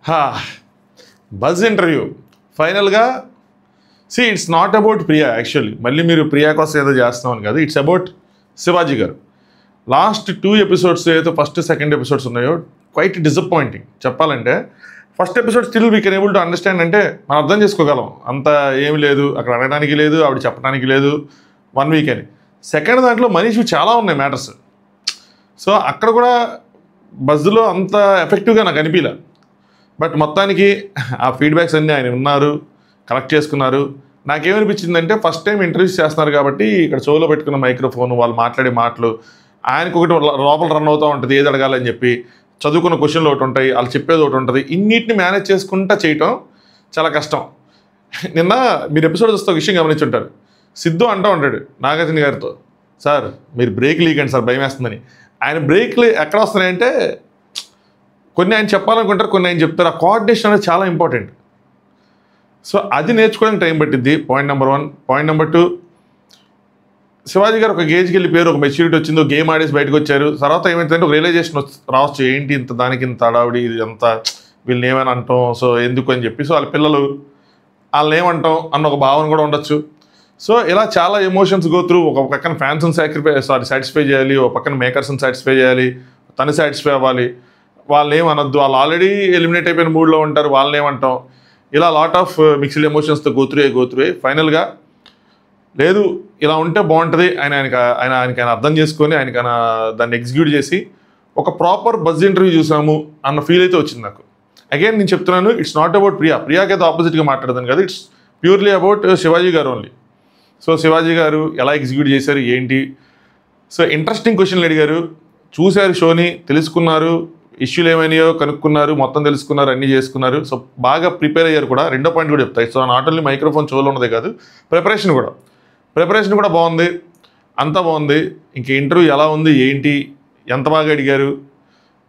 హా buzz interview ఫైనల్గా it's not about Priya actually. మళ్ళీ మీరు ప్రియా కోసం ఏదో చేస్తున్నామని కాదు, ఇట్స్ అబౌట్ శివాజీ గారు. లాస్ట్ 2 ఎపిసోడ్స్ ఏదైతే ఫస్ట్ సెకండ్ ఎపిసోడ్స్ ఉన్నాయో క్వైట్ డిసప్పాయింటింగ్ చెప్పాలంటే. First episode still we can able to understand, అంటే మనం అర్థం చేసుకోగలం, అంత ఏమి లేదు అక్కడ అడగడానికి లేదు, ఆవిడ చెప్పడానికి లేదు 1 వీక్ అని. సెకండ్ దాంట్లో మనిషి చాలా ఉన్నాయి మ్యాటర్స్. సో అక్కడ కూడా బజ్లో అంత ఎఫెక్టివ్గా నాకు అనిపించలే. బట్ మొత్తానికి ఆ ఫీడ్బ్యాక్స్ అన్నీ ఆయన ఉన్నారు, కలెక్ట్ చేసుకున్నారు. నాకేమనిపించిందంటే ఫస్ట్ టైం ఇంటర్వ్యూస్ చేస్తున్నారు కాబట్టి ఇక్కడ చెవులో పెట్టుకున్న మైక్రోఫోన్, వాళ్ళు మాట్లాడే మాటలు, ఆయనకు ఒకటి లోపల రన్ అవుతూ ఉంటుంది ఏది అడగాలని చెప్పి, చదువుకున్న క్వశ్చన్లు ఒకటి ఉంటాయి, వాళ్ళు చెప్పేది ఒకటి ఉంటుంది. ఇన్నిటిని మేనేజ్ చేసుకుంటా చేయటం చాలా కష్టం. నిన్న మీరు ఎపిసోడ్ చూస్తే ఒక విషయం గమనించుంటారు, సిద్ధు అంటూ ఉంటాడు నాగార్జున గారితో, సార్ మీరు బ్రేక్ లీకండి సార్ భయం వేస్తుందని. ఆయన బ్రేక్లు ఎక్కడ వస్తున్నాయంటే కొన్ని ఆయన చెప్పాలనుకుంటారు, కొన్ని ఆయన చెప్తారు. ఆ కోఆర్డినేషన్ అనేది చాలా ఇంపార్టెంట్. సో అది నేర్చుకోవడానికి టైం పట్టింది, point number 1. Point number 2, Shivaji గారు ఒక గేజ్కి వెళ్ళిపోయారు, ఒక మెచ్యూరిటీ వచ్చిందో, గేమ్ ఆడేసి బయటకు వచ్చారు. తర్వాత ఏమైందంటే ఒక రియలైజేషన్ రావచ్చు, ఏంటి ఇంత దానికి ఇంత అడావిడి, ఇది అంత వీళ్ళని ఏమైనా అంటాం, సో ఎందుకు అని చెప్పి. సో వాళ్ళ పిల్లలు వాళ్ళని ఏమంటాం అన్న ఒక భావన కూడా ఉండొచ్చు. సో ఇలా చాలా ఎమోషన్స్ గో త్రూ. ఒక పక్కన ఫ్యాన్స్ని సాటిస్ఫై చేయాలి, ఒక పక్కన మేకర్స్ని సాటిస్ఫై చేయాలి, తను సాటిస్ఫై అవ్వాలి. వాళ్ళు ఏమనొద్దు, వాళ్ళు ఆల్రెడీ ఎలిమినేట్ అయిపోయిన మూడ్లో ఉంటారు, వాళ్ళని ఏమంటాం. ఇలా లాట్ ఆఫ్ మిక్స్డ్ ఎమోషన్స్తో గోత్రువే ఫైనల్గా లేదు ఇలా ఉంటే బాగుంటుంది ఆయనకి అర్థం చేసుకొని ఆయనకి దాన్ని ఎగ్జిక్యూట్ చేసి ఒక ప్రాపర్ బజ్ ఇంటర్వ్యూ చూసాము అన్న ఫీల్ అయితే వచ్చింది నాకు. అగైన్ నేను చెప్తున్నాను, ఇట్స్ నాట్ అబౌట్ ప్రియాకైతే ఆపోజిట్గా మాట్లాడదాను కదా, ఇట్స్ ప్యూర్లీ అబౌట్ శివాజీ గారు ఓన్లీ. సో శివాజీ గారు ఎలా ఎగ్జిక్యూట్ చేశారు ఏంటి. సో ఇంట్రెస్టింగ్ క్వశ్చన్లు అడిగారు, చూశారు షోని, తెలుసుకున్నారు, ఇష్యూలు ఏమైనాయో కనుక్కున్నారు, మొత్తం తెలుసుకున్నారు, అన్నీ చేసుకున్నారు. సో బాగా ప్రిపేర్ అయ్యారు కూడా. రెండో పాయింట్ కూడా చెప్తాయి. సో నాట్ ఓన్లీ మైక్రోఫోన్ చెవులో ఉన్నదే కాదు, ప్రిపరేషన్ కూడా బాగుంది, అంతా బాగుంది. ఇంక ఇంటర్వ్యూ ఎలా ఉంది ఏంటి, ఎంత బాగా అడిగారు,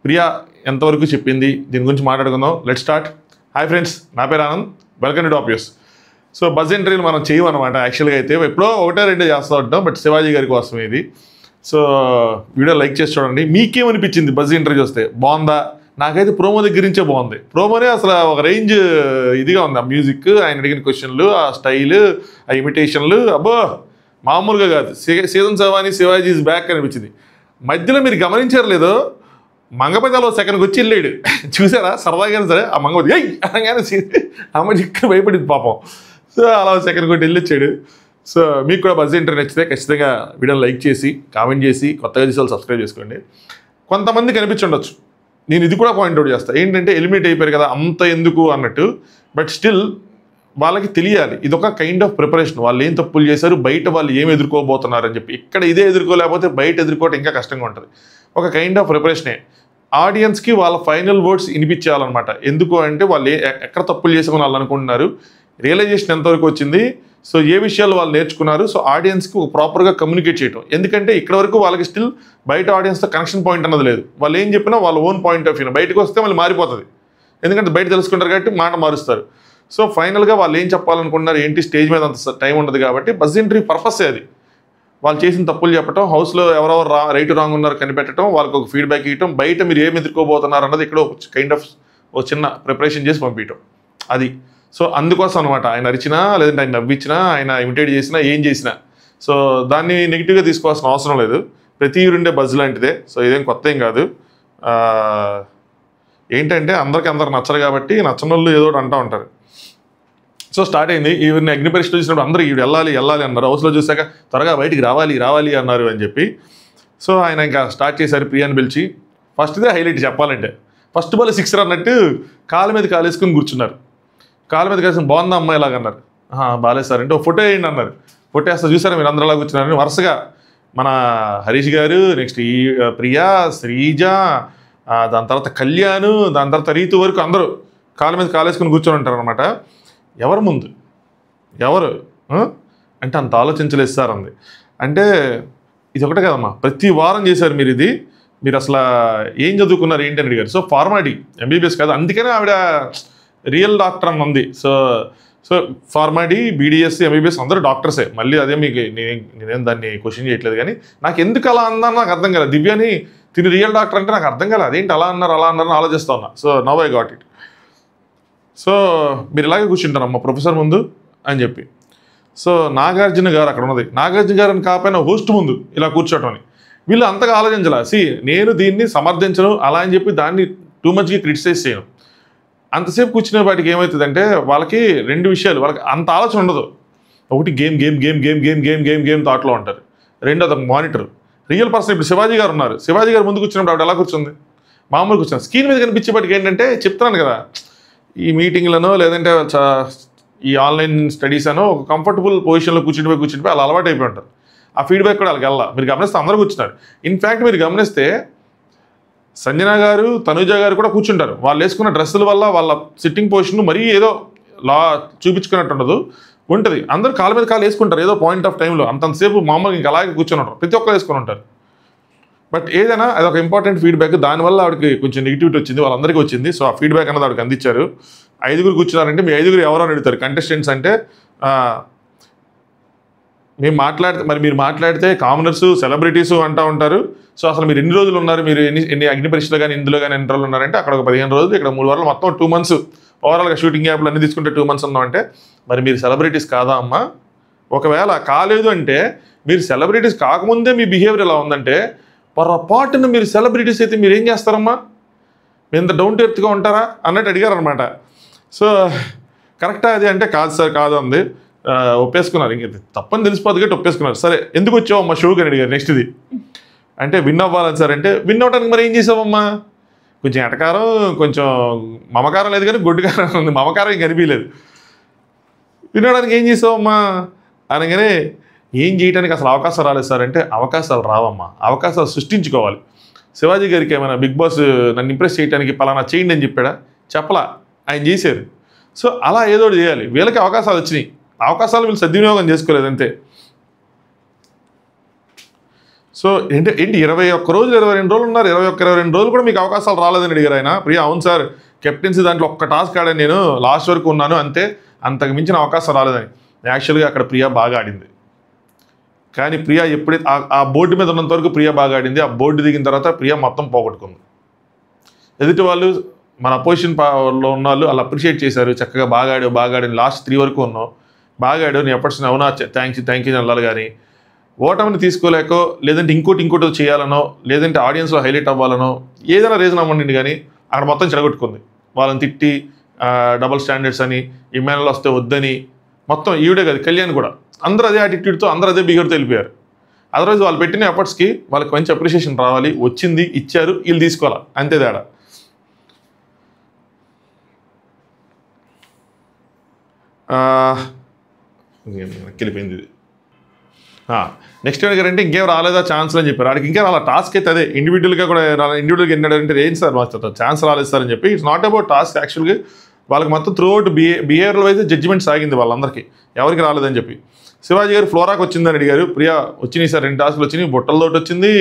ప్రియా ఎంతవరకు చెప్పింది, దీని గురించి మాట్లాడుకుందాం. Let start. హాయ్ ఫ్రెండ్స్, నా పేరు Anand, welcome to top news. So buzz ఇంటర్వ్యూలు మనం చేయమన్నమాట. యాక్చువల్గా అయితే ఎప్పుడో 1-2 చేస్తూ ఉంటాం, బట్ శివాజీ గారి కోసం ఇది. సో వీడియో లైక్ చేసి చూడండి. మీకేమనిపించింది బజ్ ఇంటర్వ్యూ వస్తే? బాగుందా? నాకైతే ప్రోమో దగ్గర నుంచే బాగుంది. ప్రోమోనే అసలు ఒక రేంజ్ ఇదిగా ఉంది. ఆ మ్యూజిక్, ఆయన అడిగిన క్వశ్చన్లు, ఆ స్టైల్, ఆ ఇమిటేషన్లు, అబ్బో మామూలుగా కాదు. సీజన్ 7 శివాజీ ఈజ్ బ్యాక్ అనిపించింది. మధ్యలో మీరు గమనించారు లేదో, మంగపతిలో సెకండ్కి వచ్చి వెళ్ళాడు, చూసారా? సరదాగా సరే ఆ మంగపతి అనగానే అమ్మ ఇక్కడ భయపడింది పాపం. సో అలా సెకండ్ కొట్టి వెళ్ళొచ్చాడు. సో మీకు కూడా బజ్ ఇంటర్వ్యూ నచ్చితే ఖచ్చితంగా వీడియోని లైక్ చేసి, కామెంట్ చేసి, కొత్తగా చూసి సబ్స్క్రైబ్ చేసుకోండి. కొంతమంది కనిపించుండొచ్చు, నేను ఇది కూడా పాయింట్అవుట్ చేస్తాను. ఏంటంటే ఎలిమినేట్ అయిపోయారు కదా అంత ఎందుకు అన్నట్టు. బట్ స్టిల్ వాళ్ళకి తెలియాలి, ఇదొక కైండ్ ఆఫ్ ప్రిపరేషన్. వాళ్ళు ఏం తప్పులు చేశారు, బయట వాళ్ళు ఏం ఎదుర్కోబోతున్నారని చెప్పి. ఇక్కడ ఇదే ఎదుర్కోలేకపోతే బయట ఎదుర్కోవటం ఇంకా కష్టంగా ఉంటుంది. ఒక కైండ్ ఆఫ్ ప్రిపరేషనే. ఆడియన్స్కి వాళ్ళ ఫైనల్ వర్డ్స్ వినిపించాలన్నమాట. ఎందుకు అంటే వాళ్ళు ఎక్కడ తప్పులు చేసుకుని వాళ్ళు అనుకుంటున్నారు, రియలైజేషన్ ఎంతవరకు వచ్చింది, సో ఏ విషయాలు వాళ్ళు నేర్చుకున్నారు. సో ఆడియన్స్కి ఒక ప్రాపర్గా కమ్యూనికేట్ చేయడం. ఎందుకంటే ఇక్కడ వరకు వాళ్ళకి స్టిల్ బయట ఆడియన్స్తో కనెక్షన్ పాయింట్ అన్నది లేదు. వాళ్ళు ఏం చెప్పినా వాళ్ళ ఓన్ పాయింట్ ఆఫ్ వ్యూ, బయటకు వస్తే మళ్ళీ మారిపోతుంది. ఎందుకంటే బయట తెలుసుకుంటారు కాబట్టి మాట మారుస్తారు. సో ఫైనల్గా వాళ్ళు ఏం చెప్పాలనుకుంటున్నారు ఏంటి, స్టేజ్ మీద అంత టైం ఉండదు కాబట్టి బజ్ ఇంటర్వ్యూ పర్పస్ అది. వాళ్ళు చేసిన తప్పులు చెప్పడం, హౌస్లో ఎవరెవరు రైట్ రాంగ్ ఉన్నారు కనిపెట్టడం, వాళ్ళకి ఒక ఫీడ్బ్యాక్ ఇవ్వడం, బయట మీరు ఏమి ఎదుర్కోబోతున్నారు అన్నది ఇక్కడ కైండ్ ఆఫ్ ఒక చిన్న ప్రిపరేషన్ చేసి పంపించడం అది. సో అందుకోసం అనమాట. ఆయన అరిచినా, లేదంటే ఆయన నవ్వించినా, ఆయన ఇమిటేట్ చేసినా, ఏం చేసినా, సో దాన్ని నెగిటివ్గా తీసుకోవాల్సిన అవసరం లేదు. ప్రతి ఉండే బజ్ లాంటిదే. సో ఇదేం కొత్త ఏం కాదు. ఏంటంటే అందరూ నచ్చరు కాబట్టి నచ్చని వాళ్ళు ఏదో ఒకటి అంటూ ఉంటారు. సో స్టార్ట్ అయింది. ఈవిని అగ్నిపరీక్ష చూసినప్పుడు అందరూ ఈవిడ వెళ్ళాలి అన్నారు. హౌస్లో చూసాక త్వరగా బయటికి రావాలి అన్నారు అని చెప్పి. సో ఆయన ఇంకా స్టార్ట్ చేశారు ప్రియాని పిలిచి. ఫస్ట్దే హైలైట్ చెప్పాలంటే, ఫస్ట్ బాల్ 6 అన్నట్టు కాలు మీద కాలేసుకుని కూర్చున్నారు. కాలు మీద కలిసి బాగుందా అమ్మాయి ఇలాగన్నారు. బాగాలేదు సార్ అంటే ఒక ఫోటో వేయండి అన్నారు. ఫోటో వేస్తా చూసారా మీరు అందరూ అలా కూర్చున్నారని. వరుసగా మన హరీష్ గారు, నెక్స్ట్ ఈ ప్రియా, శ్రీజ, దాని తర్వాత కళ్యాణ్, దాని తర్వాత రీతు వరకు అందరూ కాలు మీద కాలేసుకుని కూర్చొని ఉంటారు అనమాట. ఎవరు ముందు ఎవరు అంటే అంత ఆలోచించలేదు సార్ అంది. అంటే ఇది ఒకటే కదమ్మా, ప్రతి వారం చేశారు మీరు ఇది, మీరు అసలు ఏం చదువుకున్నారు ఏంటి అని అడిగారు. సో ఫార్మాలిటీ, ఎంబీబీఎస్ కాదు, అందుకనే ఆవిడ రియల్ డాక్టర్ అని ఉంది. సో ఫార్మాలిటీ, బీడీఎస్, ఎంబీబీఎస్ అందరూ డాక్టర్సే. మళ్ళీ అదే మీకు నేనేం దాన్ని క్వశ్చన్ చేయట్లేదు. కానీ నాకు ఎందుకు అలా అందని నాకు అర్థం కాలేదు. దివ్యాని తిని రియల్ డాక్టర్ అంటే నాకు అర్థం కాలేదు. అదేంటి అలా అన్నారు ఆలోచిస్తా ఉన్నా. So now I got it. So మీరు ఇలాగే కూర్చుంటారమ్మా ప్రొఫెసర్ ముందు అని చెప్పి. సో నాగార్జున గారు అక్కడ ఉన్నది, నాగార్జున గారిని కాకపోయినా హోస్ట్ ముందు ఇలా కూర్చోవటం అని వీళ్ళు అంతగా ఆలోచించాల. నేను దీన్ని సమర్థించను అలా అని చెప్పి దాన్ని టూ మచ్గా క్రిటిసైజ్ చేయను. అంతసేపు కూర్చునే వాటికి ఏమవుతుందంటే వాళ్ళకి రెండు విషయాలు, వాళ్ళకి అంత ఆలోచన ఉండదు. ఒకటి game game game game game game game game థాట్లో ఉంటారు. రెండోది మానిటర్. రియల్ పర్సన్ ఇప్పుడు శివాజీ గారు ఉన్నారు, శివాజీ గారు ముందు కూర్చున్నప్పుడు ఆవిడ ఎలా కూర్చుంది, మామూలు కూర్చున్నాను. స్క్రీన్ మీద కనిపించేపాటికి ఏంటంటే చెప్తున్నాను కదా, ఈ మీటింగ్లను లేదంటే ఈ ఆన్లైన్ స్టడీస్ అనో ఒక కంఫర్టబుల్ పొజిషన్లో కూర్చుండిపోయి అలా అలవాటు అయిపోయి ఉంటారు. ఆ ఫీడ్బ్యాక్ కూడా వాళ్ళకి వెళ్ళా. మీరు గమనిస్తే అందరూ కూర్చున్నారు. ఇన్ఫ్యాక్ట్ మీరు గమనిస్తే సంజన గారు, తనుజ గారు కూడా కూర్చుంటారు. వాళ్ళు వేసుకున్న డ్రెస్సుల వల్ల వాళ్ళ సిట్టింగ్ పొజిషన్ మరీ ఏదో చూపించుకున్నట్టు ఉండదు, ఉంటుంది. అందరూ కాళ్ళ మీద కాళ్ళు వేసుకుంటారు ఏదో పాయింట్ ఆఫ్ టైంలో. అంతసేపు మామూలుగా ఇంకా అలాగే కూర్చొని ఉంటారు, ప్రతి ఒక్కరు వేసుకొని ఉంటారు. బట్ ఏదైనా అది ఒక ఇంపార్టెంట్ ఫీడ్బ్యాక్. దానివల్ల ఆవిడకి కొంచెం నెగిటివిటీ వచ్చింది, వాళ్ళందరికీ వచ్చింది. సో ఆ ఫీడ్బ్యాక్ అన్నది ఆవిడకి అందించారు. 5 కూర్చున్నారంటే మీ 5 ఎవరో అని అడుగుతారు కంటెస్టెంట్స్ అంటే. మీరు మాట్లాడితే కామనర్స్, సెలబ్రిటీస్ అంటూ ఉంటారు. సో అసలు మీరు ఎన్ని రోజులు ఉన్నారు, మీరు ఎన్ని అగ్ని పరీక్షలు కానీ ఇందులో కానీ ఎన్ని రోజులు ఉన్నారంటే అక్కడ ఒక 15 రోజులు, ఇక్కడ 3 వారాలు, మొత్తం 2 months ఓవరాల్గా షూటింగ్ యాప్లు అన్ని తీసుకుంటే 2 months ఉన్నామంటే మరి మీరు సెలబ్రిటీస్ కాదా అమ్మా? ఒకవేళ కాలేదు అంటే మీరు సెలబ్రిటీస్ కాకముందే మీ బిహేవియర్ ఎలా ఉందంటే పొరపాటున మీరు సెలబ్రిటీస్ అయితే మీరు ఏం చేస్తారమ్మా, మీరు ఇంత డౌన్ టు ఎర్త్గా ఉంటారా అన్నట్టు అడిగారు అనమాట. సో కరెక్టా అది అంటే కాదు సార్ కాదు అంది. ఒప్పేసుకున్నారు, ఇంక తప్పని తెలిసిపోతుంది కాబట్టి ఒప్పేసుకున్నారు. సరే ఎందుకు వచ్చావమ్మా షోకి అని అడిగారు. నెక్స్ట్ది అంటే విన్ అవ్వాలని సార్ అంటే విన్ అవ్వడానికి మరి ఏం చేసావమ్మా, కొంచెం ఎటకారం కొంచెం మమకారం లేదు కానీ గొడ్డుకారం ఉంది, మమకారం ఇంక అనిపించలేదు. వినడానికి ఏం చేసావమ్మా అనగానే ఏం చేయడానికి అసలు అవకాశం రాలేదు సార్ అంటే అవకాశాలు రావమ్మా, అవకాశాలు సృష్టించుకోవాలి. శివాజీ గారికి ఏమైనా బిగ్ బాస్ నన్ను ఇంప్రెస్ చేయడానికి పలానా చేయండి అని చెప్పాడా, చెప్పలా, ఆయన చేశారు. సో అలా ఏదో చేయాలి. వీళ్ళకి అవకాశాలు వచ్చినాయి, అవకాశాలు వీళ్ళు సద్వినియోగం చేసుకోలేదు అంతే. సో ఏంటి 21 రోజులు 22 రోజులు ఉన్నారు, 22 రోజులు కూడా మీకు అవకాశాలు రాలేదని అడిగారు ఆయన. ప్రియా అవును సార్ కెప్టెన్సీ దాంట్లో ఒక్క టాస్క్ ఆడాను, నేను లాస్ట్ వరకు ఉన్నాను అంతే, అంతకు మించిన అవకాశం రాలేదని. యాక్చువల్గా అక్కడ ప్రియా బాగా ఆడింది, కానీ ప్రియా ఎప్పుడైతే ఆ బోర్డు మీద ఉన్నంత వరకు ప్రియా బాగా ఆడింది. ఆ బోర్డు దిగిన తర్వాత ప్రియా మొత్తం పోగొట్టుకుంది. ఎదుటి వాళ్ళు మన అపోజిషన్లో ఉన్న వాళ్ళు వాళ్ళు అప్రిషియేట్ చేశారు, చక్కగా బాగా ఆడి లాస్ట్ 3 వరకు ఉన్నావు, బాగా ఆడావు, నీ ఎప్పటి అవునా థ్యాంక్ యూ అన్నారు. కానీ ఓటమిని తీసుకోలేకో లేదంటే ఇంకోటి చేయాలనో లేదంటే ఆడియన్స్లో హైలైట్ అవ్వాలనో ఏదైనా రీజన్ అవ్వండి, కానీ అక్కడ మొత్తం చెడగొట్టుకుంది. వాళ్ళని తిట్టి డబుల్ స్టాండర్డ్స్ అని, ఇమ్మానుయల్ వస్తే వద్దని, మొత్తం ఈవిడే కాదు కళ్యాణ్ కూడా అందరూ అదే యాటిట్యూడ్తో అందరూ అదే బిహేవియర్తో వెళ్ళిపోయారు. అదర్వైజ్ వాళ్ళు పెట్టిన ఎఫర్ట్స్కి వాళ్ళకి మంచి అప్రిషియేషన్ రావాలి, వచ్చింది ఇచ్చారు, వీళ్ళు తీసుకోవాలి అంతే తేడా. వెళ్ళిపోయింది ఇది. నెక్స్ట్ అడిగారంటే ఇంకేం రాలేదా ఛాన్స్లు అని చెప్పారు. వాడికి ఇంకేం రాలేదు, టాస్క్ అయితే అదే ఇండివిజువల్గా కూడా ఇండివిజువల్గా ఎన్నాడంటే ఏంటి సార్ మాకు ఛాన్స్ రాలేదు సార్ అని చెప్పి. It's not about task. యాక్చువల్గా వాళ్ళకి మొత్తం throughout behaviour wise judgement సాగింది వాళ్ళందరికీ, ఎవరికి రాలేదని చెప్పి. శివాజీ గారు ఫ్లోరాకి వచ్చిందని అడిగారు. ప్రియా వచ్చినాయి సార్ 2 టాస్క్లు వచ్చినాయి, బుట్టలతోటి వచ్చింది,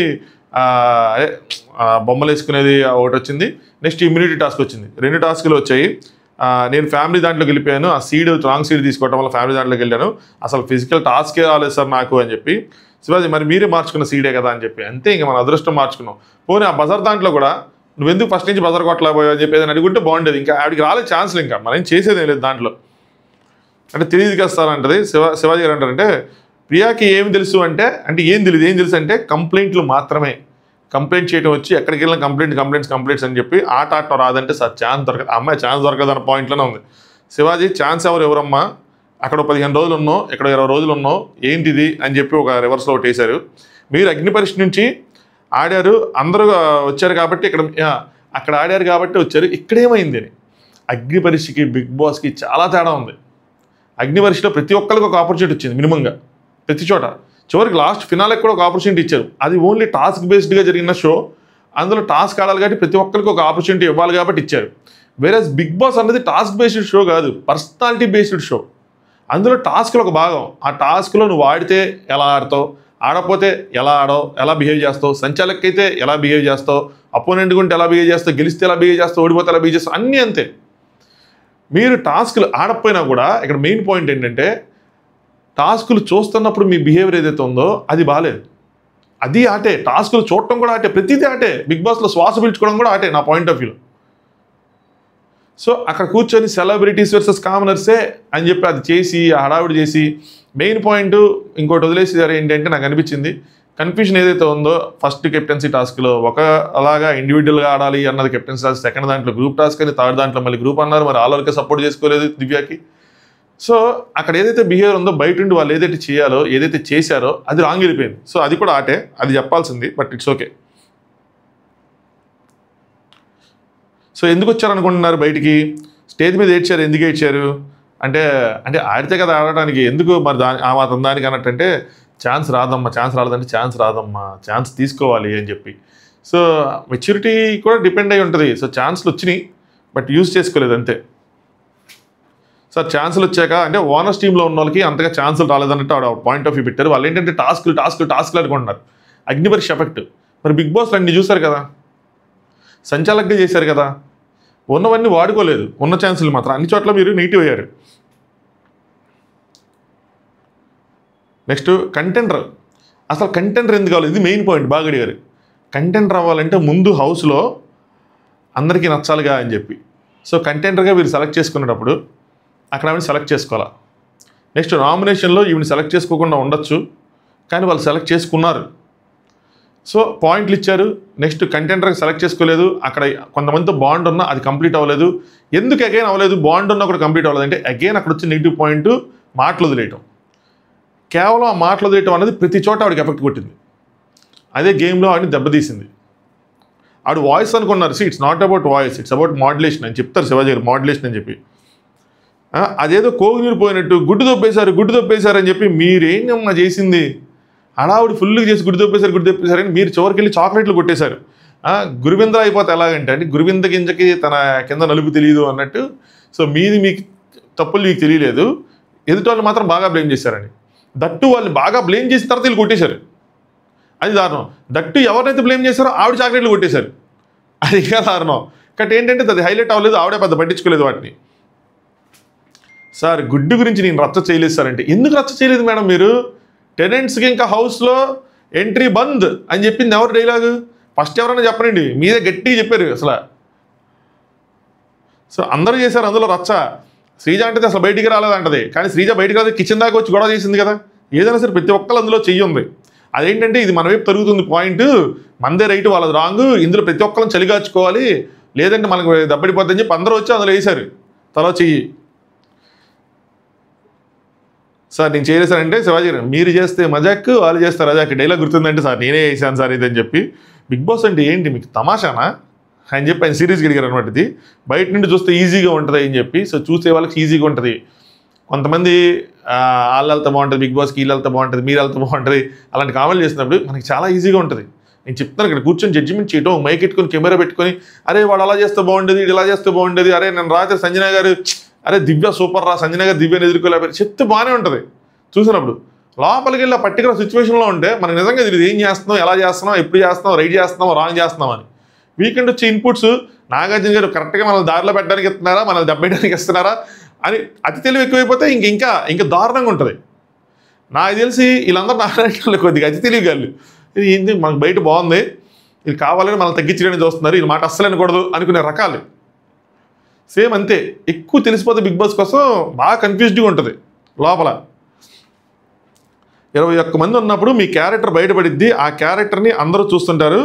అదే బొమ్మలు వేసుకునేది ఒకటి వచ్చింది, నెక్స్ట్ ఇమ్యూనిటీ టాస్క్ వచ్చింది. 2 టాస్క్లు వచ్చాయి. నేను ఫ్యామిలీ దాంట్లోకి వెళ్ళిపోయాను, ఆ రాంగ్ సీడ్ తీసుకోవడం వల్ల ఫ్యామిలీ దాంట్లోకి వెళ్ళాను, అసలు ఫిజికల్ టాస్కే రాలేదు సార్ నాకు అని చెప్పి. శివాజీ మరి మీరే మార్చుకున్న సీడే కదా అని చెప్పి. అంతే ఇంకా మన అదృష్టం మార్చుకున్నాం. పోనీ ఆ బజార్ దాంట్లో కూడా నువ్వెందుకు ఫస్ట్ నుంచి బజార్ కొట్టలేకపోయావు అని చెప్పి ఏదైనా అడుగుంటే బాగుండేది. ఇంకా ఆవిడికి రాలేదు ఛాన్స్లు, ఇంకా మనం చేసేదేం లేదు దాంట్లో. అంటే తెలియదు కదా సార్ అంటది. శివాజీ గారు అంటారంటే ప్రియాకి ఏం తెలుసు అంటే ఏం తెలుసు అంటే కంప్లైంట్లు మాత్రమే, కంప్లైంట్ చేయడం వచ్చి ఎక్కడికి వెళ్ళిన కంప్లైంట్స్ అని చెప్పి ఆట ఆడటం రాదంటే సార్ ఛాన్స్ దొరకదు, అమ్మాయి ఛాన్స్ దొరకదు అన్న పాయింట్లోనే ఉంది. శివాజీ ఛాన్స్ ఎవరమ్మా, అక్కడ 15 రోజులు ఉన్నావు, ఇక్కడ 20 రోజులు ఉన్నావు, ఏంటిది అని చెప్పి ఒక రివర్స్లో ఒకటి వేశారు. మీరు అగ్ని పరీక్ష నుంచి ఆడారు, అందరూ వచ్చారు కాబట్టి అక్కడ ఆడారు కాబట్టి వచ్చారు, ఇక్కడేమైంది అని. అగ్ని పరీక్షకి బిగ్ బాస్కి చాలా తేడా ఉంది. అగ్ని పరీక్షలో ప్రతి ఒక్కరికి ఒక ఆపర్చునిటీ వచ్చింది మినిమంగా, ప్రతి చోట. చివరికి లాస్ట్ ఫినాలకు కూడా ఒక ఆపర్చునిటీ ఇచ్చారు. అది ఓన్లీ టాస్క్ బేస్డ్గా జరిగిన షో, అందులో టాస్క్ ఆడాలి కాబట్టి ప్రతి ఒక్కరికి ఒక ఆపర్చునిటీ ఇవ్వాలి కాబట్టి ఇచ్చారు. వేరేస్ బిగ్ బాస్ అనేది టాస్క్ బేస్డ్ షో కాదు, పర్సనాలిటీ బేస్డ్ షో. అందులో టాస్క్లో ఒక భాగం, ఆ టాస్క్లో నువ్వు ఆడితే ఎలా ఆడతావు, ఆడకపోతే ఎలా ఆడవు, ఎలా బిహేవ్ చేస్తావు, సంచాలకైతే ఎలా బిహేవ్ చేస్తావు, అపోనెంట్ గుంటే ఎలా బిహేవ్ చేస్తావు, గెలిస్తే ఎలా బిహేవ్ చేస్తావు, ఓడిపోతే ఎలా బిహేవ్ చేస్తావు, అన్నీ అంతే. మీరు టాస్క్లు ఆడకపోయినా కూడా ఇక్కడ మెయిన్ పాయింట్ ఏంటంటే టాస్కులు చూస్తున్నప్పుడు మీ బిహేవియర్ ఏదైతే ఉందో అది బాగాలేదు. అది ఆటే, టాస్కులు చూడటం కూడా ఆటే, ప్రతిదీ ఆటే. బిగ్ బాస్లో శ్వాస పీల్చుకోవడం కూడా ఆటే నా పాయింట్ ఆఫ్ వ్యూలో. సో అక్కడ కూర్చొని సెలబ్రిటీస్ వర్సెస్ కామనర్సే అని చెప్పి అది చేసి హడావిడి చేసి మెయిన్ పాయింట్ ఇంకోటి వదిలేసేదారు ఏంటంటే నాకు అనిపించింది కన్ఫ్యూజన్ ఏదైతే ఉందో ఫస్ట్ కెప్టెన్సీ టాస్క్లో ఒక అలాగా ఇండివిజువల్గా ఆడాలి అన్నది కెప్టెన్సీ టాస్క్, సెకండ్ దాంట్లో గ్రూప్ టాస్క్ అని, థర్డ్ దాంట్లో మళ్ళీ గ్రూప్ అన్నారు, మరి ఆల్రెడీ సపోర్ట్ చేసుకోలేదు దివ్యాకి. సో అక్కడ ఏదైతే బిహేవియర్ ఉందో బయట నుండి వాళ్ళు ఏదైతే చేయాలో ఏదైతే చేశారో అది రాంగ్ వెళ్ళిపోయింది. సో అది కూడా ఆటే, అది చెప్పాల్సింది, బట్ ఇట్స్ ఓకే. సో ఎందుకు వచ్చారనుకుంటున్నారు బయటికి? స్టేజ్ మీద ఏడ్చారు, ఎందుకు ఏడ్చారు అంటే ఆడితే కదా ఆడటానికి, ఎందుకు మరి ఆ మాత్రం దానికి అన్నట్టంటే ఛాన్స్ రాదమ్మా, ఛాన్స్ రాలేదంటే ఛాన్స్ రాదమ్మా, ఛాన్స్ తీసుకోవాలి అని చెప్పి. సో మెచ్యూరిటీ కూడా డిపెండ్ అయి ఉంటుంది. సో ఛాన్స్లు వచ్చినాయి బట్ యూజ్ చేసుకోలేదు అంతే. సార్ ఛాన్సులు వచ్చాక అంటే ఓనర్స్ టీంలో ఉన్న వాళ్ళకి అంతగా ఛాన్సులు రాలేదన్నట్టు ఆవిడ పాయింట్ ఆఫ్ వ్యూ పెట్టారు. వాళ్ళు ఏంటంటే టాస్కులు అనుకుంటున్నారు. అగ్నిపరీక్ష ఎఫెక్ట్. మరి బిగ్ బాస్ అన్ని చూశారు కదా, సంచాలకుగా చేశారు కదా, ఉన్నవన్నీ వాడుకోలేదు, ఉన్న ఛాన్సులు మాత్రం అన్ని చోట్ల మీరు నెగిటివ్ అయ్యారు. Next contender. అసలు కంటెండర్ ఎందుకు కావాలి? ఇది మెయిన్ పాయింట్. బాగా అడిగారు. కంటెండర్ అవ్వాలంటే ముందు హౌస్లో అందరికీ నచ్చాలిగా అని చెప్పి. సో కంటెండర్గా వీరు సెలెక్ట్ చేసుకునేటప్పుడు అక్కడ ఆవిడ సెలెక్ట్ చేసుకోవాలా. నెక్స్ట్ నామినేషన్లో ఈవిని సెలెక్ట్ చేసుకోకుండా ఉండొచ్చు, కానీ వాళ్ళు సెలెక్ట్ చేసుకున్నారు. సో పాయింట్లు ఇచ్చారు. నెక్స్ట్ కంటెండర్కి సెలెక్ట్ చేసుకోలేదు, అక్కడ కొంతమందితో బాండ్ ఉన్నా అది కంప్లీట్ అవ్వలేదు. ఎందుకు అగైన్ అవ్వలేదు? బాండ్ ఉన్నా కూడా కంప్లీట్ అవ్వలేదు అంటే అగైన్ అక్కడ వచ్చిన నెగిటివ్ పాయింట్ మాటలు వదిలేయటం. కేవలం ఆ మాటలు వదిలేయటం అనేది ప్రతి చోట ఆవిడకి ఎఫెక్ట్ కొట్టింది. అదే గేమ్లో ఆవిడని దెబ్బతీసింది. ఆవిడ వాయిస్ అనుకున్నారు. It's not about voice, it's about modulation అని చెప్తారు శివాజీ గారు, మాడ్యులేషన్ అని చెప్పి. అదేదో కోగునీరు పోయినట్టు గుడ్డు దొబ్బేశారు అని చెప్పి మీరేమన్నా చేసింది? హడావుడి ఫుల్గా చేసి గుడ్డు దొబ్బేశారని మీరు చివరికి వెళ్ళి చాక్లెట్లు కొట్టేశారు. గురువింద అయిపోతే ఎలాగంటే అంటే గురువింద గింజకి తన కింద నలుపు తెలియదు అన్నట్టు. సో మీకు తప్పులు మీకు తెలియలేదు, ఎదుటి వాళ్ళు మాత్రం బాగా బ్లేమ్ చేశారని. దట్టు వాళ్ళు బాగా బ్లేమ్ చేసిన తర్వాత వీళ్ళు కొట్టేశారు. అది దారుణం. దట్టు ఎవరినైతే బ్లేమ్ చేశారో ఆవిడ చాక్లెట్లు కొట్టేశారు. అది ఇంకా దారుణం. కాబట్టి ఏంటంటే అది హైలైట్ అవ్వలేదు, ఆవిడే పెద్ద పట్టించుకోలేదు వాటిని. సార్ గుడ్డు గురించి నేను రచ్చ చేయలేదు సార్ అంటే, ఎందుకు రచ్చ చేయలేదు మేడం మీరు? టెనెంట్స్కి ఇంకా హౌస్లో ఎంట్రీ బంద్ అని చెప్పింది ఎవరు డైలాగు? ఫస్ట్ ఎవరైనా చెప్పనండి, మీదే గట్టిగా చెప్పారు అసలు. సో అందరూ చేశారు అందులో రచ్చ. శ్రీజ అంటే అసలు బయటికి రాలేదంటది, కానీ శ్రీజ బయటికి రాలేదు, కిచెన్ దాకా వచ్చి గొడవ చేసింది కదా. ఏదైనా సరే ప్రతి ఒక్కరు అందులో చెయ్యి ఉంది. అదేంటంటే ఇది మన వైపు తరుగుతుంది పాయింట్, మనదే రైట్ వాళ్ళది రాంగ్, ఇందులో ప్రతి ఒక్కరిని చలిగాచుకోవాలి, లేదంటే మనకు దెబ్బడిపోద్దని చెప్పి అందరూ వచ్చి అందులో వేశారు తలో చెయ్యి. సార్ నేను చేయలేసానంటే శివాజీ గారు మీరు చేస్తే మజాక్, వాళ్ళు చేస్తే రజాక్, డైలాగ్ గుర్తుందంటే సార్ నేనే వేసాను సార్ ఇదని చెప్పి. బిగ్ బాస్ అంటే ఏంటి మీకు తమాషానా అని చెప్పి ఆయన సీరియస్గా అడిగారు అనమాట. ఇది బయట నుండి చూస్తే ఈజీగా ఉంటుంది అని చెప్పి. సో చూసే వాళ్ళకి ఈజీగా ఉంటుంది. కొంతమంది వాళ్ళు వెళ్తే బాగుంటుంది, బిగ్ బాస్కి వీళ్ళు వెళ్తే బాగుంటుంది, మీరు వెళ్తే బాగుంటుంది, అలాంటి కామెంట్లు చేసినప్పుడు మనకి చాలా ఈజీగా ఉంటుంది. నేను చెప్తాను ఇక్కడ కూర్చొని జడ్జిమెంట్ చేయటం, మైక్ పెట్టుకొని కెమెరా పెట్టుకొని అరే వాడు అలా చేస్తే బాగుండేది, ఇలా చేస్తే బాగుండేది, అరే నేను రాత్రి సంజన గారు అరే దివ్య సూపర్ రా, సంజన గారు దివ్యని ఎదుర్కోలేకపోయి చెప్తే బాగానే ఉంటుంది చూసినప్పుడు. లోపలికి వెళ్ళి ఆ పర్టికులర్ సిచ్యువేషన్లో ఉంటే మనకు నిజంగా తెలియదు ఏం చేస్తున్నాం, ఎలా చేస్తున్నాం, ఎప్పుడు చేస్తున్నాం, రైట్ చేస్తున్నాం, రాంగ్ చేస్తున్నాం అని. వీకెండ్ వచ్చే ఇన్పుట్స్ నాగార్జున గారు కరెక్ట్గా మనల్ని దారిలో పెట్టడానికి ఇస్తున్నారా, మనల్ని దెబ్బేయడానికి ఇస్తున్నారా అని అతి తెలివి ఎక్కువైపోతే ఇంకా దారుణంగా ఉంటుంది. నాకు తెలిసి వీళ్ళందరూ నారాయణ కొద్దిగా అతి తెలివి గాళ్ళు. ఇది ఏంటి మనకు బయట బాగుంది, ఇది కావాలని మనం తగ్గించడానికి చూస్తున్నారు, ఇది మాట అస్సలు అనకూడదు అనుకునే రకాలు. సేమ్ అంతే, ఎక్కువ తెలిసిపోతే బిగ్ బాస్ కోసం బాగా కన్ఫ్యూజ్డ్గా ఉంటుంది లోపల. 21 మంది ఉన్నప్పుడు మీ క్యారెక్టర్ బయటపడిద్ది, ఆ క్యారెక్టర్ని అందరూ చూస్తుంటారు.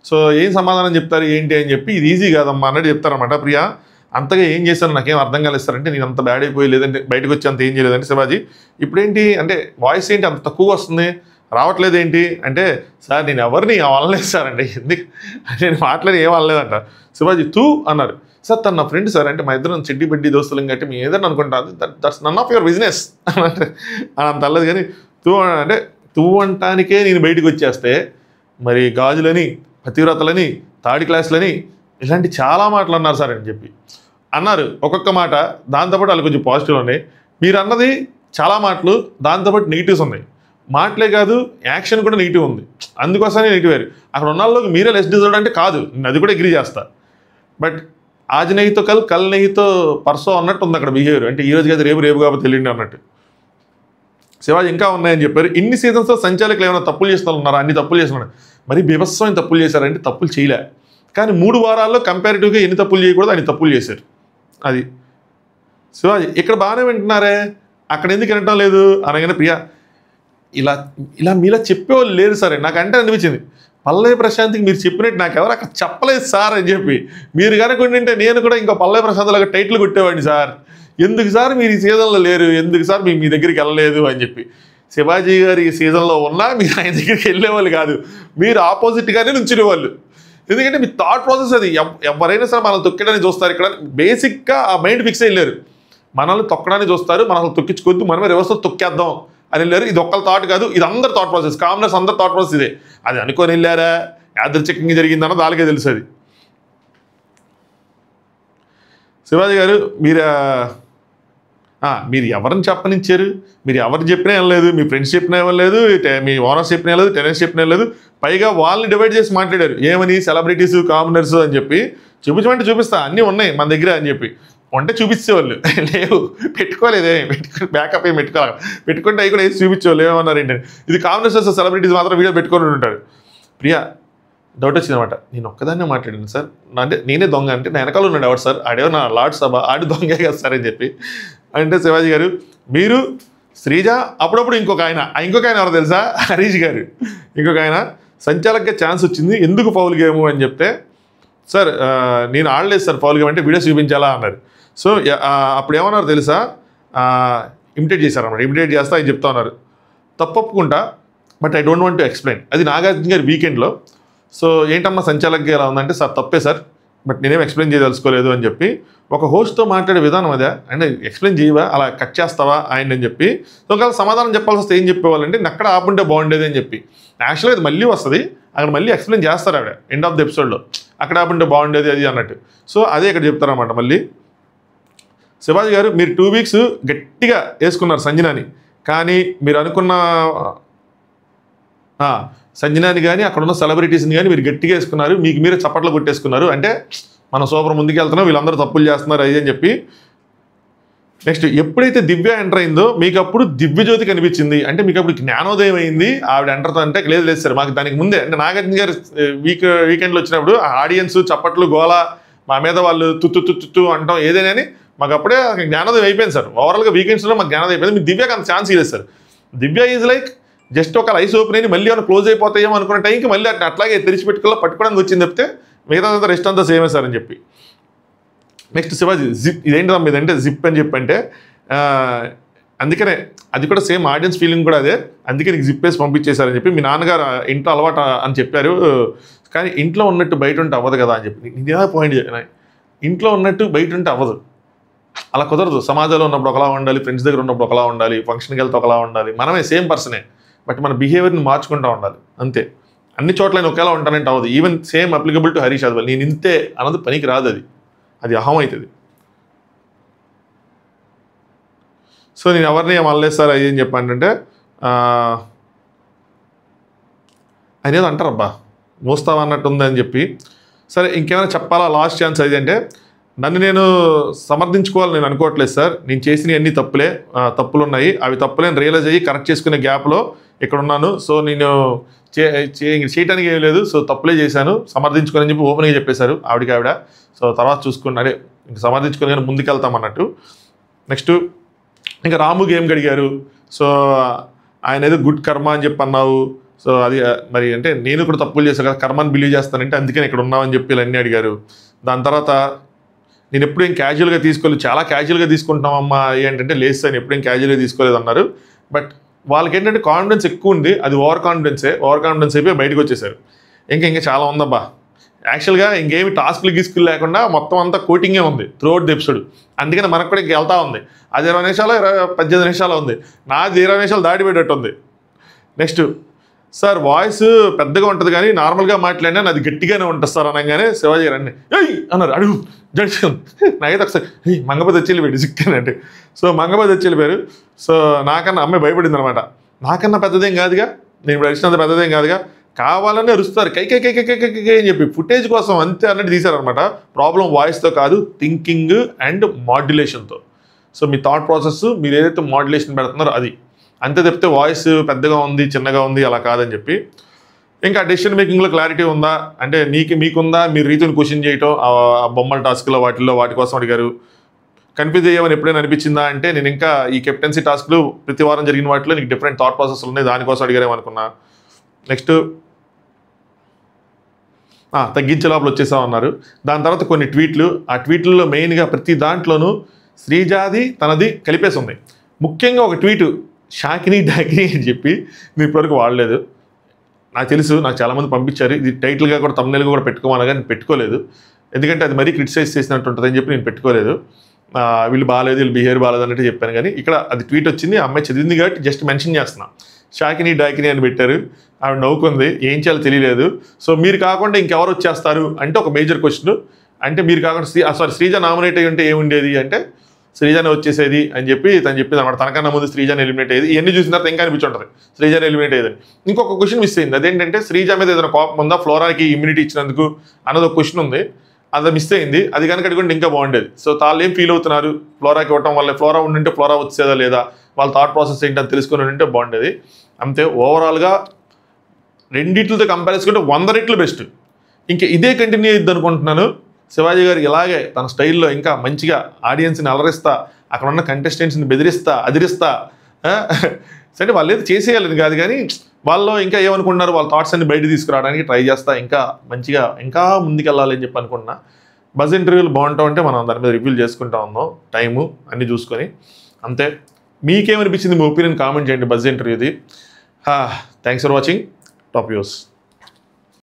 సో ఏం సమాధానం చెప్తారు ఏంటి అని చెప్పి ఇది ఈజీ కాదమ్మా అన్నట్టు చెప్తారన్నమాట. ప్రియా అంతగా ఏం చేశాను నాకేం అర్థం కాలేస్తారంటే నేను అంత బ్యాడ్ అయిపోయి లేదంటే బయటకు వచ్చి అంత ఏం చేయలేదంటే శివాజీ ఇప్పుడేంటి అంటే వాయిస్ ఏంటి అంత తక్కువగా వస్తుంది, రావట్లేదు ఏంటి అంటే సార్ నేను ఎవరిని అనలేదు సార్ అంటే ఎందుకు నేను మాట్లాడి ఏం అనలేదంట. శివాజీ తూ అన్నారు. సార్ తను నా ఫ్రెండ్ సార్ అంటే మా ఇద్దరం చెడ్డి బెడ్డి దోస్తులం కాబట్టి మీ ఏదైనా అనుకుంటాను, that's none of your business అంటే అంత అల్లదు. కానీ తూ అంటే తూ అంటానికే నేను బయటకు వచ్చేస్తే మరి గాజులని, పతివ్రతలని, థర్డ్ క్లాస్లని ఇలాంటి చాలా మాటలు అన్నారు సార్ అని చెప్పి అన్నారు. ఒక్కొక్క మాట దాంతోపాటు వాళ్ళు కొంచెం పాజిటివ్ ఉన్నాయి. మీరు అన్నది చాలా మాటలు, దాంతోపాటు నెగిటివ్స్ ఉన్నాయి. మాటలే కాదు యాక్షన్ కూడా నెగిటివ్ ఉంది, అందుకోసమే నెగిటివ్ అయ్యారు. అక్కడ ఉన్న వాళ్ళకి మీరే లెస్ డిజర్వ్డ్ అంటే కాదు, నేను అది కూడా అగ్రీ చేస్తా. బట్ ఆజ్ నెయ్యితో కల్ నెయ్యితో పర్సో అన్నట్టు ఉంది అక్కడ బిహేవియర్. అంటే ఈ రోజు కాదు రేపు కాబట్టి తెలియండి అన్నట్టు. శివాజీ ఇంకా ఉన్నాయని చెప్పారు. ఇన్ని సీజన్స్లో సంచాలకులు ఏమైనా తప్పులు చేస్తున్నారు ఉన్నారా? అన్ని తప్పులు చేస్తున్నాడు. మరి బీభత్సమైన తప్పులు చేశారంటే తప్పులు చేయలే, కానీ 3 వారాల్లో కంపారిటివ్గా ఎన్ని తప్పులు చేయకూడదు అన్ని తప్పులు చేశారు. అది శివాజీ ఇక్కడ బాగానే వింటున్నారే, అక్కడ ఎందుకు వినటం లేదు అనగానే ప్రియా ఇలా ఇలా మీలా చెప్పేవాళ్ళు లేరు సార్. నాకంటే అనిపించింది పల్లవి ప్రశాంత్కి మీరు చెప్పినట్టు నాకు ఎవరు అక్కడ చెప్పలేదు సార్ అని చెప్పి. మీరు కనుక ఉండింటే నేను కూడా ఇంకా పల్లవి ప్రశాంత్ లాగా టైటిల్ కొట్టేవాడిని సార్. ఎందుకు సార్ మీరు ఈ సీజన్లో లేరు, ఎందుకు సార్ మీ దగ్గరికి వెళ్ళలేదు అని చెప్పి. శివాజీ గారు ఈ సీజన్లో ఉన్నా మీరు ఆయన దగ్గరికి వెళ్ళేవాళ్ళు కాదు, మీరు ఆపోజిట్గానే నుంచునేవాళ్ళు. ఎందుకంటే మీ థాట్ ప్రాసెస్ అది. ఎవరైనా సరే మనల్ని తొక్కడానికి చూస్తారు. ఇక్కడ బేసిక్గా ఆ మైండ్ ఫిక్స్ అయ్యారు, మనల్ని తొక్కడానికి చూస్తారు, మనల్ని తొక్కించుకొద్దు, మనమే రివర్స్లో తొక్కేద్దాం అని వెళ్ళారు. ఇది ఒక్కళ్ళ థాట్ కాదు, ఇది అందరు థాట్ ప్రాసెస్, కామనర్స్ అందరు థాట్ ప్రాసెస్ ఇదే. అది అనుకొని వెళ్ళారా, యాదృచ్ఛికంగా జరిగిందన్న దానికే తెలుసు అది. శివాజీ గారు మీరు ఎవరిని చెప్పనిచ్చారు, మీరు ఎవరు చెప్పినా వెళ్ళలేదు, మీ ఫ్రెండ్స్ చెప్పినా ఇవ్వలేదు, మీ ఓనర్స్ చెప్పినా వెళ్ళలేదు, టెనెంట్స్ చెప్పినా వెళ్ళలేదు. పైగా వాళ్ళని డివైడ్ చేసి మాట్లాడారు, ఏమని సెలబ్రిటీస్ కామనర్స్ అని చెప్పి. చూపించమంటే చూపిస్తా, అన్నీ ఉన్నాయి మన దగ్గర అని చెప్పి. ఉంటే చూపించేవాళ్ళు, లేవు పెట్టుకోలేదే, బ్యాకప్ ఏం పెట్టుకుంటే అవి కూడా వేసి చూపించేవాళ్ళు. ఏమన్నారు ఏంటంటే ఇది కామనర్స్ సెలబ్రిటీస్ మాత్రం వీడియో పెట్టుకొని ఉంటారు. ప్రియా డౌట్ వచ్చిందన్నమాట, నేను ఒక్కదాన్నే మాట్లాడాను సార్, అంటే నేనే దొంగ అంటే నా వెనకాల ఉన్నాడు ఎవరు సార్, ఆడేవో నా లార్డ్ సభ ఆడి దొంగే కదా సార్ అని చెప్పి. అంటే శివాజీ గారు మీరు శ్రీజ, అప్పుడప్పుడు ఇంకొక ఆయన ఎవరు తెలుసా, హరీష్ గారు. ఇంకొక ఆయన సంచాలకుగా ఛాన్స్ వచ్చింది, ఎందుకు ఫౌల్ గేము అని చెప్తే, సార్ నేను ఆడలేదు సార్ ఫౌల్ గేమ్ అంటే వీడియోస్ చూపించాలా అన్నారు. సో అప్పుడు ఏమన్నారు తెలుసా, ఇమిటేట్ చేశారన్నమాట. ఇమిటేట్ చేస్తా అని చెప్తా ఉన్నారు, తప్పకుండా, but I don't want to explain. అది నాగార్జున గారి వీకెండ్లో. సో ఏంటమ్మా సంచాలకుగా ఎలా ఉందంటే, సార్ తప్పే సార్, బట్ నేనేం ఎక్స్ప్లెయిన్ చేయదలుచుకోలేదు అని చెప్పి. ఒక హోస్ట్తో మాట్లాడే విధానం అదే, అంటే ఎక్స్ప్లెయిన్ చేయవా, అలా కట్ చేస్తావా ఆయన అని చెప్పి. సో ఒకవేళ సమాధానం చెప్పాల్సి వస్తే ఏం చెప్పేవాళ్ళంటే, నేను అక్కడ ఆపుంటే బాగుండేది అని చెప్పి. యాక్చువల్గా అది మళ్ళీ వస్తుంది, అక్కడ మళ్ళీ ఎక్స్ప్లెయిన్ చేస్తారు ఆవిడ ఎండ్ ఆఫ్ ది ఎపిసోడ్లో, అక్కడ ఆపుంటే బాగుండేది అది అన్నట్టు. సో అదే ఇక్కడ చెప్తారన్నమాట మళ్ళీ. శివాజీ గారు మీరు 2 వీక్స్ గట్టిగా వేసుకున్నారు సంజనాని, కానీ మీరు అనుకున్న సంజనాని కానీ అక్కడ ఉన్న సెలబ్రిటీస్ని కానీ మీరు గట్టిగా వేసుకున్నారు, మీకు మీరే చప్పట్లు కొట్టేసుకున్నారు. అంటే మనం సూపర్ ముందుకు వెళ్తున్నాం, వీళ్ళందరూ తప్పులు చేస్తున్నారు అది అని చెప్పి. నెక్స్ట్ ఎప్పుడైతే దివ్య ఎంటర్ అయిందో మీకు అప్పుడు దివ్యజ్యోతి కనిపించింది, అంటే మీకు అప్పుడు జ్ఞానోదయం అయింది ఆవిడ ఎంటర్తో. అంటే లేదు సార్, మాకు దానికి ముందే అంటే నాగార్జున గారు వీకెండ్లో వచ్చినప్పుడు ఆ ఆడియన్స్ చప్పట్లు గోల మా మీద వాళ్ళు తుత్తు అంటాం ఏదైనా అని మాకు అప్పుడే జ్ఞానోదయం అయిపోయింది సార్. ఓవరాల్గా వీకెండ్స్లో మాకు జ్ఞానోదయం అయిపోయింది. మీకు దివ్యకి అంత ఛాన్స్ ఇలేదు sir. Divya is like just ఒక ఐస్ ఓపెన్ అయ్యి మళ్ళీ ఏమైనా క్లోజ్ అయిపోతాయేమో అనుకున్న టైంకి మళ్ళీ అట్లాగే తెరిచిపెట్టుకోవాలి పట్టుకోవడానికి వచ్చింది తప్పితే మిగతా రెస్ట్ అంతా సేమే సార్ అని చెప్పి. నెక్స్ట్ శివాజీ జిప్, ఇదేంటి మీద అంటే జిప్ అని చెప్పంటే అందుకనే అది కూడా సేమ్ ఆడియన్స్ ఫీలింగ్ కూడా అదే, అందుకే నీకు జిప్ వేసి పంపించేశారని చెప్పి. మీ నాన్నగారు ఇంట్లో అలవాటు అని చెప్పారు, కానీ ఇంట్లో ఉన్నట్టు బయట ఉంటే అవ్వదు కదా అని చెప్పి. ఇదే పాయింట్ చెప్పిన, ఇంట్లో ఉన్నట్టు బయట ఉంటే అవ్వదు, అలా కుదరదు. సమాజంలో ఉన్నప్పుడు ఒకలా ఉండాలి, ఫ్రెండ్స్ దగ్గర ఉన్నప్పుడు ఒకలా ఉండాలి, ఫంక్షన్కి వెళ్తే ఒకలా ఉండాలి. మనమే సేమ్ పర్సనే, బట్ మన బిహేవియర్ని మార్చుకుంటూ ఉండాలి అంతే. అన్ని చోట్ల నేను ఒకేలా ఉంటానంటే అవ్వదు. Even same applicable to Harish Adwal. నేను ఇంతే అన్నది పనికి రాదు, అది అహం అవుతుంది. సో నేను ఎవరిని ఏమనలేదు సార్ అది అని చెప్పంటే ఆయన ఏదో అంటారబ్బా మోస్తావా అన్నట్టు ఉందని చెప్పి. సరే ఇంకేమైనా చెప్పాలా లాస్ట్ ఛాన్స్ అది అంటే, నన్ను నేను సమర్థించుకోవాలని నేను అనుకోవట్లేదు సార్, నేను చేసినవి అన్ని తప్పులు ఉన్నాయి, అవి తప్పులేని రియలైజ్ అయ్యి కరెక్ట్ చేసుకునే గ్యాప్లో ఇక్కడ ఉన్నాను. సో నేను చేయటానికి ఏం లేదు, సో తప్పులే చేశాను, సమర్థించుకోని చెప్పి ఓపెన్గా చెప్పేశారు ఆవిడ. సో తర్వాత చూసుకుని అదే ఇంక సమర్థించుకొని కానీ ముందుకెళ్తామన్నట్టు. నెక్స్ట్ ఇంకా రాము గేమ్ అడిగారు. సో ఆయన ఏదో గుడ్ కర్మ అని చెప్పి అన్నావు, సో అది మరి అంటే నేను కూడా తప్పులు చేశాను కదా, కర్మని బిలీవ్ చేస్తానంటే అందుకని ఇక్కడ ఉన్నామని చెప్పి ఇవన్నీ అడిగారు. దాని తర్వాత నేను ఎప్పుడు ఏం క్యాజువల్గా తీసుకోలేదు, చాలా క్యాజువల్గా తీసుకుంటున్నామమ్మా ఏంటంటే లేదు సార్ ఎప్పుడు ఏం క్యాజువల్గా తీసుకోలేదు అన్నారు. బట్ వాళ్ళకి ఏంటంటే కాన్ఫిడెన్స్ ఎక్కువ ఉంది, అది ఓవర్ కాన్ఫిడెన్స్ అయిపోయి బయటకు వచ్చేసారు. ఇంకా చాలా ఉందబ్బా. యాక్చువల్గా ఇంకేమి టాస్క్లు గీస్కులు లేకుండా మొత్తం అంతా కోటింగే ఉంది త్రూఅవుట్ ది ఎపిసోడ్. అందుకని మనకు కూడా వెళ్తా ఉంది. అది 20 నిమిషాలు 18 నిమిషాలు ఉంది, నాది 20 నిమిషాలు దాటిపెట్టట్టు ఉంది. నెక్స్ట్ సార్ వాయిస్ పెద్దగా ఉంటుంది కానీ నార్మల్గా మాట్లాడినా నాది గట్టిగానే ఉంటుంది సార్ అనగానే శివాజీ గారు అన్నీ అన్నారు, అడుగు జడ్షన్ నాకైతే ఒకసారి మంగపతి వచ్చి వెళ్ళిపోయాడు సిక్కానంటే. సో మంగపతి వచ్చి వెళ్ళిపోయారు. సో నాకన్నా అమ్మాయి భయపడింది అనమాట, నాకన్నా పెద్దదేం కాదుగా, నేను ఇప్పుడు అడిచినంత పెద్దదేం కాదుగా, కావాలని అరుస్తారు కై అని చెప్పి ఫుటేజ్ కోసం అంతే అన్నట్టు తీశారనమాట. ప్రాబ్లం వాయిస్తో కాదు, థింకింగ్ అండ్ మాడ్యులేషన్తో. సో మీ థాట్ ప్రాసెస్ మీరు ఏదైతే మాడ్యులేషన్ పెడుతున్నారో అది అంతే తప్పితే వాయిస్ పెద్దగా ఉంది చిన్నగా ఉంది అలా కాదని చెప్పి. ఇంకా డెసిషన్ మేకింగ్లో క్లారిటీ ఉందా అంటే మీకుందా, మీరు రీతిని క్వశ్చన్ చేయటం ఆ బొమ్మల టాస్క్లో వాటి కోసం అడిగారు. కన్ఫ్యూజ్ అయ్యామని ఎప్పుడైనా అనిపించిందా అంటే నేను ఇంకా ఈ కెప్టెన్సీ టాస్క్లు ప్రతి వారం జరిగిన వాటిలో నీకు డిఫరెంట్ థాట్ ప్రాసెస్ ఉన్నాయి, దానికోసం అడిగారేమనుకున్నా. నెక్స్ట్ తగ్గించే లోపల వచ్చేసామన్నారు. దాని తర్వాత కొన్ని ట్వీట్లు, ఆ ట్వీట్లలో మెయిన్గా ప్రతి దాంట్లోనూ శ్రీజాది తనది కలిపేసి ఉంది. ముఖ్యంగా ఒక ట్వీటు షాకిని డాకిని అని చెప్పి నేను ఇప్పటివరకు వాడలేదు. నాకు తెలుసు, నాకు చాలామంది పంపించారు ఇది టైటిల్గా కూడా తమ్నెల్గా కూడా పెట్టుకోమనగా నేను పెట్టుకోలేదు. ఎందుకంటే అది మరీ క్రిటిసైజ్ చేసినట్టు ఉంటుంది అని చెప్పి నేను పెట్టుకోలేదు. వీళ్ళు బాగాలేదు, వీళ్ళు బిహేవియర్ బాగాలేదు అన్నట్టు చెప్పాను. కానీ ఇక్కడ అది ట్వీట్ వచ్చింది, ఆ అమ్మాయి చదివింది కాబట్టి జస్ట్ మెన్షన్ చేస్తున్నా. షాకిని డాకిని అని పెట్టారు, ఆవిడ నవ్వుకుంది, ఏం చేయాలో తెలియలేదు. సో మీరు కాకుండా ఇంకెవరు వచ్చేస్తారు అంటే ఒక మేజర్ క్వశ్చన్. అంటే మీరు కాకుండా శ్రీజ నామినేట్ అయ్యి ఉంటే ఏముండేది అంటే శ్రీజాని వచ్చేసేది అని చెప్పి తను చెప్పింది అనమాట. తనకన్నా ముందు శ్రీజాని ఎలిమినేట్ అయ్యేది. ఇవన్నీ చూసిన తర్వాత ఇంకా అనిపించుంటుంది శ్రీజాని ఎలిమినేట్ అయ్యేదని. ఇంకొక క్వశ్చన్ మిస్ అయింది, అదేంటంటే శ్రీజ మీద ఏదైనా కోపం ఉందా, ఫ్లోరాకి ఇమ్యూనిటీ ఇచ్చినందుకు అన్నది ఒక క్వశ్చన్ ఉంది, అది మిస్ అయింది. అది కనుక అడిగితే ఇంకా బాగుండేది. సో వాళ్ళు ఏం ఫీల్ అవుతున్నారు, ఫ్లోరాకి ఇవ్వటం వల్ల ఫ్లోరా ఉండింటే ఫ్లోరా వచ్చేదా లేదా, వాళ్ళ థాట్ ప్రాసెస్ ఏంటని తెలుసుకుని ఉంటే బాగుండేది. అంతే. ఓవరాల్గా రెండిట్లతో కంపేర్ చేసుకుంటే 100 రెట్లు బెస్ట్. ఇంకా ఇదే కంటిన్యూ అయ్యిద్ది అనుకుంటున్నాను. శివాజీ గారు ఇలాగే తన స్టైల్లో ఇంకా మంచిగా ఆడియన్స్ని అలరిస్తా, అక్కడ ఉన్న కంటెస్టెంట్స్ని బెదిరిస్తా, అదిరిస్తా. సరే వాళ్ళు ఏదో చేసేయాలని కాదు, కానీ వాళ్ళు ఇంకా ఏమనుకుంటున్నారు, వాళ్ళ థాట్స్ అన్ని బయట తీసుకురావడానికి ట్రై చేస్తా, ఇంకా మంచిగా ఇంకా ముందుకెళ్ళాలని చెప్పి అనుకుంటున్నా. బజ్ ఇంటర్వ్యూలు బాగుంటాం అంటే మనం దాని మీద రివ్యూలు చేసుకుంటా ఉన్నాం, టైము అన్నీ చూసుకొని. అంతే. మీకేమనిపించింది, మీ ఒపీనియన్ కామెంట్ చేయండి బజ్ ఇంటర్వ్యూది. Thanks for watching top views.